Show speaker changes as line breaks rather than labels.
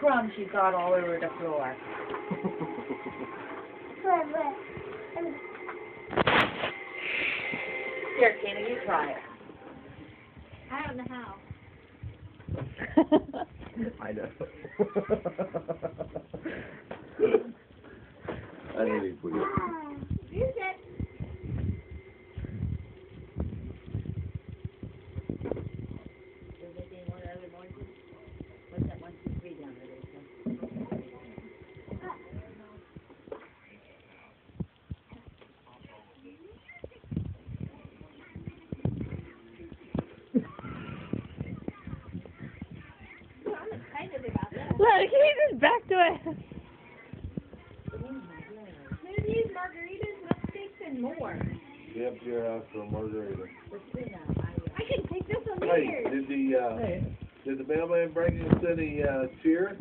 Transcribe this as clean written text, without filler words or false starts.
crumbs you got all over the floor. Here, Kenny, you try it.
I don't know how.
I know. I didn't even put it.
Use it.
What's that 1, 2, 3 down there?
I'm excited about that.
Look, he just backed away.
Maybe use margaritas, milkshakes, and more.
Get up to your house for a margarita.
I can take this one
Hey,
here.
did the mailman bring us any cheer?